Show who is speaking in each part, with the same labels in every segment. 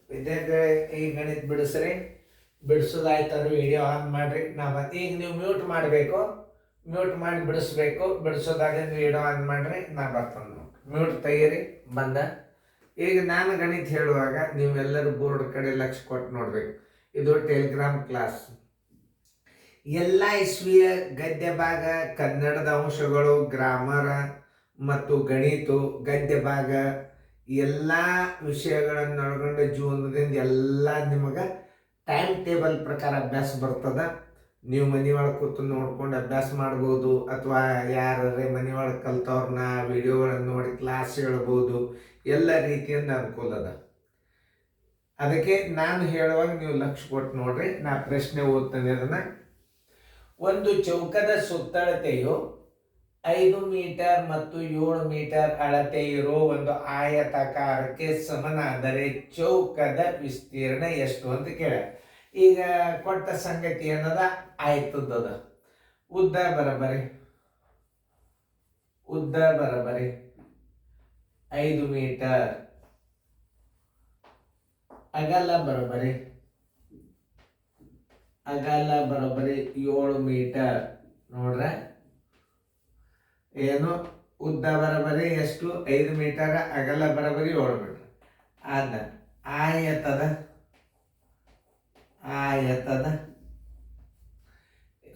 Speaker 1: ವಿದ್ಯಾರ್ಥಿಗಳೇ, ಈ ಗಣಿತ ಬಿಡಿಸ್ರಿ. ಬಿಡಿಸೋದಾಯ್ತಂದ್ರೆ ವಿಡಿಯೋ ಆನ್ ಮಾಡಿರಿ. ಈಗ ನೀವು ಮ್ಯೂಟ್ ಮಾಡಬೇಕು, ಮ್ಯೂಟ್ ಮಾಡಿ ಬಿಡಿಸ್ಬೇಕು. ಬಿಡಿಸೋದಾಗ ವಿಡಿಯೋ ಆನ್ ಮಾಡಿರಿ, ನಾ ಬರ್ತೇನೆ. ಮ್ಯೂಟ್ ತೆಗೀರಿ. ಬಂದ. ಈಗ ನಾನು ಗಣಿತ ಹೇಳುವಾಗ ನೀವೆಲ್ಲರೂ ಬೋರ್ಡ್ ಕಡೆ ಲಕ್ಷ್ಯ ಕೊಟ್ಟು ನೋಡ್ಬೇಕು. ಇದು ಟೆಲಿಗ್ರಾಮ್ ಕ್ಲಾಸ್. ಎಲ್ಲ ಇಸ್ವಿಯ ಗದ್ಯ ಭಾಗ, ಕನ್ನಡದ ಅಂಶಗಳು, ಗ್ರಾಮರ ಮತ್ತು ಗಣಿತ ಗದ್ಯ ಭಾಗ ಎಲ್ಲ ವಿಷಯಗಳನ್ನು ಒಳಗೊಂಡು ಜೀವನದಿಂದ ಎಲ್ಲ ನಿಮಗೆ ಟೈಮ್ ಟೇಬಲ್ ಪ್ರಕಾರ ಅಭ್ಯಾಸ ಬರ್ತದೆ. ನೀವು ಮನೆಯೊಳಗೆ ಕೂತು ನೋಡ್ಕೊಂಡು ಅಭ್ಯಾಸ ಮಾಡ್ಬೋದು, ಅಥವಾ ಯಾರೇ ಮನೆಯೊಳಗೆ ಕಲ್ತವ್ರನ್ನ ವಿಡಿಯೋಗಳನ್ನು ನೋಡಿ ಕ್ಲಾಸ್ ಹೇಳ್ಬೋದು. ಎಲ್ಲ ರೀತಿಯಿಂದ ಅನುಕೂಲ ಅದ. ಅದಕ್ಕೆ ನಾನು ಹೇಳುವಾಗ ನೀವು ಲಕ್ಷ್ಯ ಕೊಟ್ಟು ನೋಡ್ರಿ. ನಾ ಪ್ರಶ್ನೆ ಓದ್ತೇನೆ. ಅದನ್ನು, ಒಂದು ಚೌಕದ ಸುತ್ತಳತೆಯು 5 ಮೀಟರ್ ಮತ್ತು 7 ಮೀಟರ್ ಅಳತೆ ಇರೋ ಒಂದು ಆಯತಾಕಾರಕ್ಕೆ ಸಮನಾದರೆ ಚೌಕದ ವಿಸ್ತೀರ್ಣ ಎಷ್ಟು ಅಂತ ಕೇಳ. ಈಗ ಕೊಟ್ಟ ಸಂಗತಿ ಏನದ, ಆಯ್ತದ. ಉದ್ದ ಬರಬರಿ 5 ಮೀಟರ್, ಅಗಲ ಬರಬರಿ 7 ಮೀಟರ್. ನೋಡ್ರ ಏನು, ಉದ್ದ ಬರಬರಿ ಎಷ್ಟು, 5 ಮೀಟರ್, ಅಗಲ ಬರಬರಿ 7 ಮೀಟರ್. ಆದ ಆಯತದ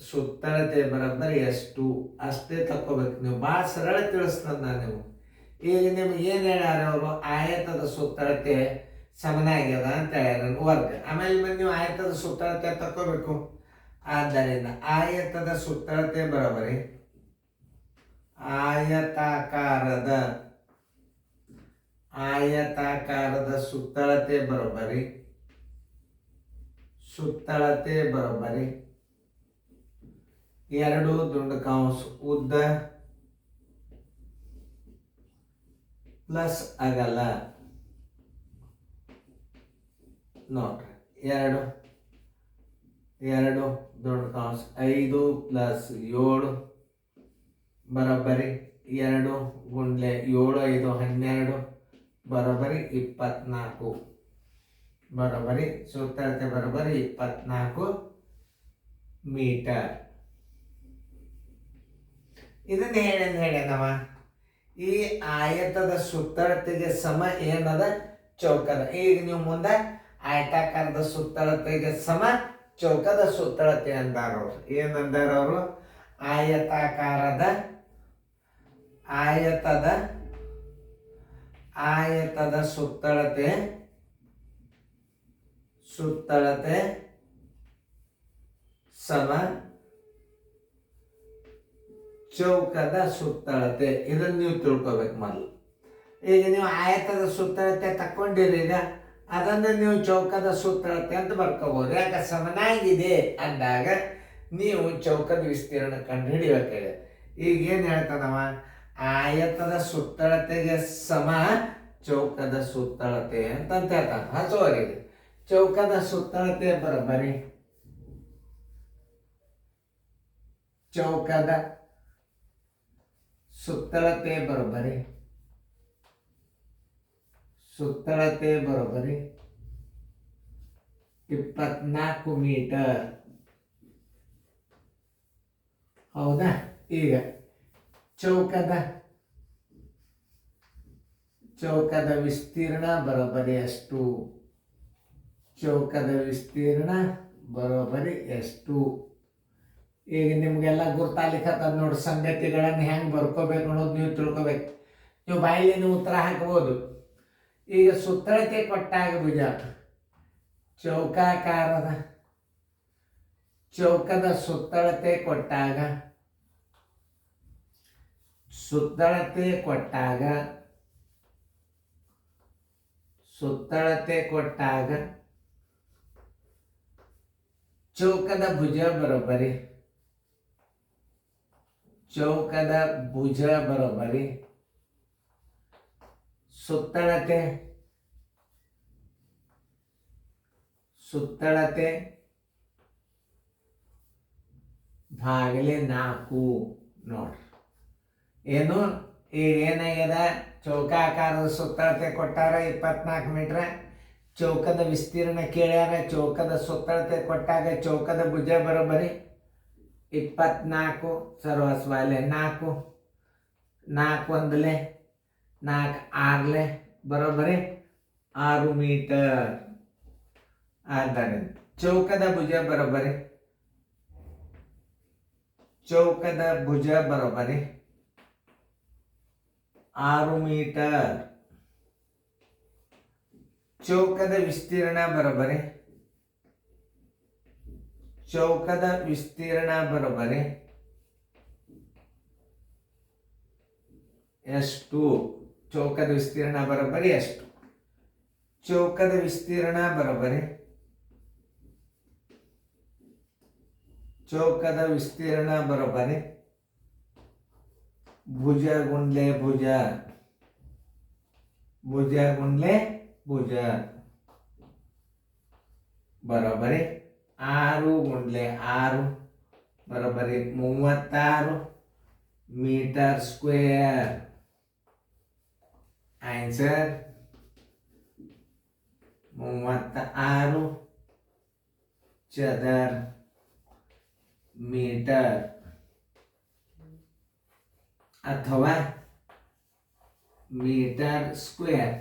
Speaker 1: ಸುತ್ತಳತೆ ಬರಬರಿ ಎಷ್ಟು ಅಷ್ಟೇ ತಕ್ಕೋಬೇಕು ನೀವು. ಭಾಳ ಸರಳ ತಿಳಿಸ್ತದ ನಾನು ನೀವು. ಈಗ ನಿಮ್ಗೆ ಏನು ಹೇಳ್ಯಾರ ಅವರು, ಆಯತದ ಸುತ್ತಳತೆ ಸಮನಾಗ್ಯದ ಅಂತ ಹೇಳ್ಯಾರ ವರ್ಗ. ಆಮೇಲೆ ನೀವು ಆಯತದ ಸುತ್ತಳತೆ ತಕ್ಕೋಬೇಕು. ಆದ್ದರಿಂದ ಆಯತದ ಸುತ್ತಳತೆ ಬರಬರಿ ಆಯತಾಕಾರದ ಸುತ್ತಳತೆ ಬರೋಬ್ಬರಿ 2 ದುಂಡು ಕಂಸ ಉದ್ದ ಪ್ಲಸ್ ಅಗಲ. ನೋಡ್ರಿ, 2 ದುಂಡು ಕಂಸ 5 ಪ್ಲಸ್ 7 ಬರೋಬ್ಬರಿ 2 ಗುಂಡ್ಲೆ 7 5 12 ಬರೋಬ್ಬರಿ 24. ಬರೋಬ್ಬರಿ ಸುತ್ತಳತೆ ಬರೋಬ್ಬರಿ 24 ಮೀಟರ್. ಇದನ್ನ ಹೇಳೇನವ, ಈ ಆಯತದ ಸುತ್ತಳತೆಗೆ ಸಮ ಏನದ, ಚೌಕದ. ಈಗ ನೀವು ಮುಂದೆ ಆಯತಾಕಾರದ ಸುತ್ತಳತೆಗೆ ಸಮ ಚೌಕದ ಸುತ್ತಳತೆ ಅಂದಾರವ್ರು. ಏನಂದಾರ ಅವರು, ಆಯತದ ಸುತ್ತಳತೆ ಸಮ ಚೌಕದ ಸುತ್ತಳತೆ. ಇದನ್ನು ನೀವು ತಿಳ್ಕೊಬೇಕು ಮೊದಲು. ಈಗ ನೀವು ಆಯತದ ಸುತ್ತಳತೆ ತಕ್ಕೊಂಡಿರಿ, ಈಗ ಅದನ್ನು ನೀವು ಚೌಕದ ಸುತ್ತಳತೆ ಅಂತ ಬರ್ಕೋಬಹುದು. ಯಾಕೆ, ಸಮನಾಗಿದೆ ಅಂದಾಗ ನೀವು ಚೌಕದ ವಿಸ್ತೀರ್ಣ ಕಂಡು ಹಿಡಿಬೇಕಾಗಿದೆ. ಈಗ ಏನು ಹೇಳ್ತಾನವ, ಆಯತದ ಸುತ್ತಳತೆಗೆ ಸಮ ಚೌಕದ ಸುತ್ತಳತೆ ಅಂತ ಹೇಳ್ತಾನೆ. ಹಸುವಾಗಿದೆ. ಚೌಕದ ಸುತ್ತಳತೆ ಬರೋಬ್ಬರಿ ಚೌಕದ ಸುತ್ತಳತೆ ಬರೋಬ್ಬರಿ 24 ಮೀಟರ್. ಹೌದಾ? ಈಗ ಚೌಕದ ವಿಸ್ತೀರ್ಣ ಬರೋಬ್ಬರಿ ಎಷ್ಟು, ಚೌಕದ ವಿಸ್ತೀರ್ಣ ಬರೋಬ್ಬರಿ ಎಷ್ಟು. ಈಗ ನಿಮ್ಗೆಲ್ಲ ಗುರ್ತಾಲಿಕತ್ತದ ನೋಡಿ, ಸಂಗತಿಗಳನ್ನು ಹೆಂಗೆ ಬರ್ಕೋಬೇಕು ಅನ್ನೋದು ನೀವು ತಿಳ್ಕೊಬೇಕು. ನೀವು ಬಾಯಲ್ಲಿ ನೀವು ಉತ್ತರ ಹಾಕ್ಬೋದು. ಈಗ ಸುತ್ತಳತೆ ಕೊಟ್ಟಾಗ ಭುಜ ಚೌಕದ ಸುತ್ತಳತೆ ಕೊಟ್ಟಾಗ ಚೌಕದ ಭುಜ ಬರೋಬ್ಬರಿ ಸುತ್ತಳತೆ ಭಾಗಲೆ 4. ನೋಡ್ರಿ, ಏನು ಈಗ ಏನಾಗ್ಯದ, ಚೌಕಾಕಾರದ ಸುತ್ತಳತೆ ಕೊಟ್ಟಾರ 24 ಮೀಟ್ರ್. ಚೌಕದ ವಿಸ್ತೀರ್ಣ ಕೇಳ್ಯಾರ, ಚೌಕದ ಸುತ್ತಳತೆ ಕೊಟ್ಟಾಗ ಚೌಕದ ಭುಜ ಬರೋಬ್ಬರಿ 24 ಸರ್ವಸ್ವಾಲೆ 4 4 ಒಂದಲೆ 4 ಆರ್ಲೆ ಬರೋಬ್ಬರಿ 6 ಮೀಟರ್. ಆದ್ದರಿಂದ ಚೌಕದ ಭುಜ ಬರೋಬ್ಬರಿ ಚೌಕದ ಭುಜ ಬರೋಬ್ಬರಿ 6 ಮೀಟರ್. ಚೌಕದ ವಿಸ್ತೀರ್ಣ ಬರೋಬ್ಬರಿ ಚೌಕದ ವಿಸ್ತೀರ್ಣ ಬರೋಬ್ಬರಿ ಎಷ್ಟು? ಚೌಕದ ವಿಸ್ತೀರ್ಣ ಬರೋಬ್ಬರಿ ಎಷ್ಟು? ಚೌಕದ ವಿಸ್ತೀರ್ಣ ಬರೋಬ್ಬರಿ ಚೌಕದ ವಿಸ್ತೀರ್ಣ ಬರೋಬ್ಬರಿ ಭುಜ ಗುಂಡ್ಲೆ ಭುಜ ಭುಜ ಗುಂಡ್ಲೆ ಭುಜ ಬರೋಬ್ಬರಿ 6 ಗುಂಡ್ಲೆ 6 ಬರೋಬ್ಬರಿ 36 ಮೀಟರ್ ಸ್ಕ್ವೇರ್. ಆನ್ಸರ್ 36 ಚದರ ಮೀಟರ್ ಅಥವಾ ಮೀಟರ್ ಸ್ಕ್ವೇರ್.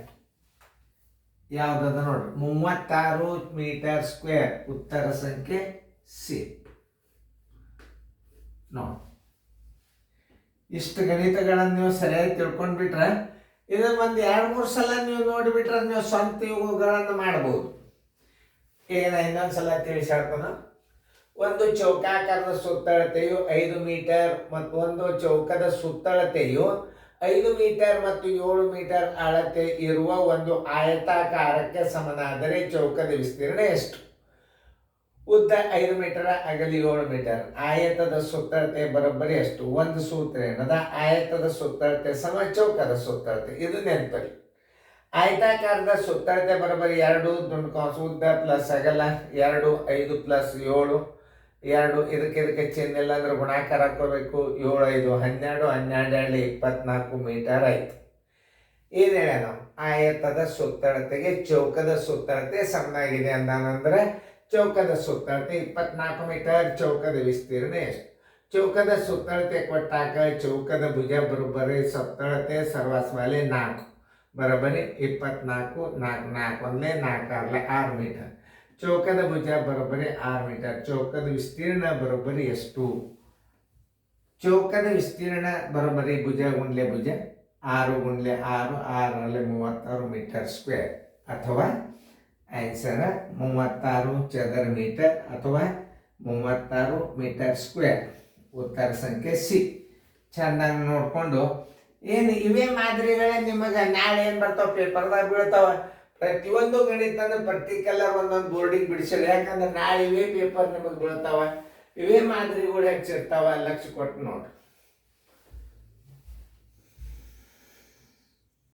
Speaker 1: ಯಾವುದದ ನೋಡಿ, 36 ಮೀಟರ್ ಸ್ಕ್ವೇರ್. ಉತ್ತರ ಸಂಖ್ಯೆ ಸಿ. ನೋಡಿ, ಇಷ್ಟು ಗಣಿತಗಳನ್ನು ನೀವು ಸರಿಯಾಗಿ ತಿಳ್ಕೊಂಡ್ಬಿಟ್ರೆ ಇದು ಒಂದು 2-3 ಸಲ ನೀವು ನೋಡಿಬಿಟ್ರೆ ನೀವು ಸ್ವಂತ ಇವುಗಳನ್ನು ಮಾಡ್ಬೋದು. ಈಗ ನಾ ಇನ್ನೊಂದ್ಸಲ ತಿಳಿಸಿ ಹೇಳ್ತಾನ. ಒಂದು ಚೌಕಾಕಾರದ ಸುತ್ತಳತೆಯು 5 ಮೀಟರ್ ಮತ್ತು ಒಂದು ಚೌಕದ ಸುತ್ತಳತೆಯು 5 ಮೀಟರ್ ಮತ್ತು 7 ಮೀಟರ್ ಅಳತೆ ಇರುವ ಒಂದು ಆಯತಾಕಾರಕ್ಕೆ ಸಮನಾದರೆ ಚೌಕದ ವಿಸ್ತೀರ್ಣ ಎಷ್ಟು? ಉದ್ದ 5 ಮೀಟರ್, ಅಗಲ 7 ಮೀಟರ್. ಆಯತದ ಸುತ್ತಳತೆ ಬರೋಬ್ಬರಿ ಎಷ್ಟು? ಒಂದು ಸೂತ್ರ ಏನದ, ಆಯತದ ಸುತ್ತಳತೆ ಸಮ ಚೌಕದ ಸುತ್ತಳತೆ. ಇದು ನೆನಪಲ್ಲಿ. ಆಯತಾಕಾರದ ಸುತ್ತಳತೆ ಬರೋಬ್ಬರಿ 2 ದುಂಡು ಕಾಸು ಉದ್ದ ಪ್ಲಸ್ ಅಗಲ 2 5 ಪ್ಲಸ್ 7 2. ಇದಕ್ಕೆ ಚಿಹ್ನೆ ಇಲ್ಲ ಅಂದ್ರೆ ಗುಣಾಕಾರ ಹಾಕೋಬೇಕು. 7 5 12 12 24 ಮೀಟರ್ ಆಯ್ತು. ಏನು ಹೇಳ ನಾವು, ಆಯತದ ಸುತ್ತಳತೆಗೆ ಚೌಕದ ಸುತ್ತಳತೆ ಸಮನಾಗಿದೆ ಅಂದಾನಂದ್ರೆ ಚೌಕದ ಸುತ್ತಳತೆ 24 ಮೀಟರ್. ಚೌಕದ ವಿಸ್ತೀರ್ಣ ಎಷ್ಟು? ಚೌಕದ ಸುತ್ತಳತೆ ಕೊಟ್ಟಾಗ ಚೌಕದ ಭುಜ ಬರೋಬ್ಬರಿ ಸುತ್ತಳತೆ ಸರ್ವಸ್ವಾಲೆ 4 ಬರೋಬ್ಬರಿ 24 4 4 ಒಂದಲೇ 4 6 6 ಮೀಟರ್. ಚೌಕದ ಭುಜ ಬರೋಬ್ಬರಿ 6 ಮೀಟರ್. ಚೌಕದ ವಿಸ್ತೀರ್ಣ ಬರೋಬ್ಬರಿ ಎಷ್ಟು? ಚೌಕದ ವಿಸ್ತೀರ್ಣ ಬರೋಬ್ಬರಿ ಭುಜ ಗುಂಡ್ಲೆ ಭುಜ 6 ಗುಂಡ್ಲೆ 6 6 36 ಮೀಟರ್ ಸ್ಕ್ವೇರ್ ಅಥವಾ ಆನ್ಸರ್ 36 ಚದರ ಮೀಟರ್ ಅಥವಾ 36 ಮೀಟರ್ ಸ್ಕ್ವೇರ್. ಉತ್ತರ ಸಂಖ್ಯೆ ಸಿ. ಚೆನ್ನಾಗಿ ನೋಡಿಕೊಂಡು ಏನು ಇವೇ ಮಾದರಿಗಳೇ ನಿಮಗೆ ನಾಳೆ ಏನು ಬರ್ತಾವೆ ಪೇಪರ್ದಾಗ ಬೀಳ್ತಾವ. ಪ್ರತಿಯೊಂದು ಗಣಿತನ ಪರ್ಟಿಕ್ಯುಲರ್ ಒಂದೊಂದು ಬೋರ್ಡಿಗೆ ಬಿಡಿಸಿಲ್ಲ. ಯಾಕಂದ್ರೆ ನಾಳೆ ಇವೇ ಪೇಪರ್ ನಿಮಗೆ ಬೀಳ್ತಾವ. ಇವೇ ಮಾದರಿಗಳು ಹೆಚ್ಚಿರ್ತಾವ. ಲಕ್ಷ್ಯ ಕೊಟ್ಟು ನೋಡ್ರಿ.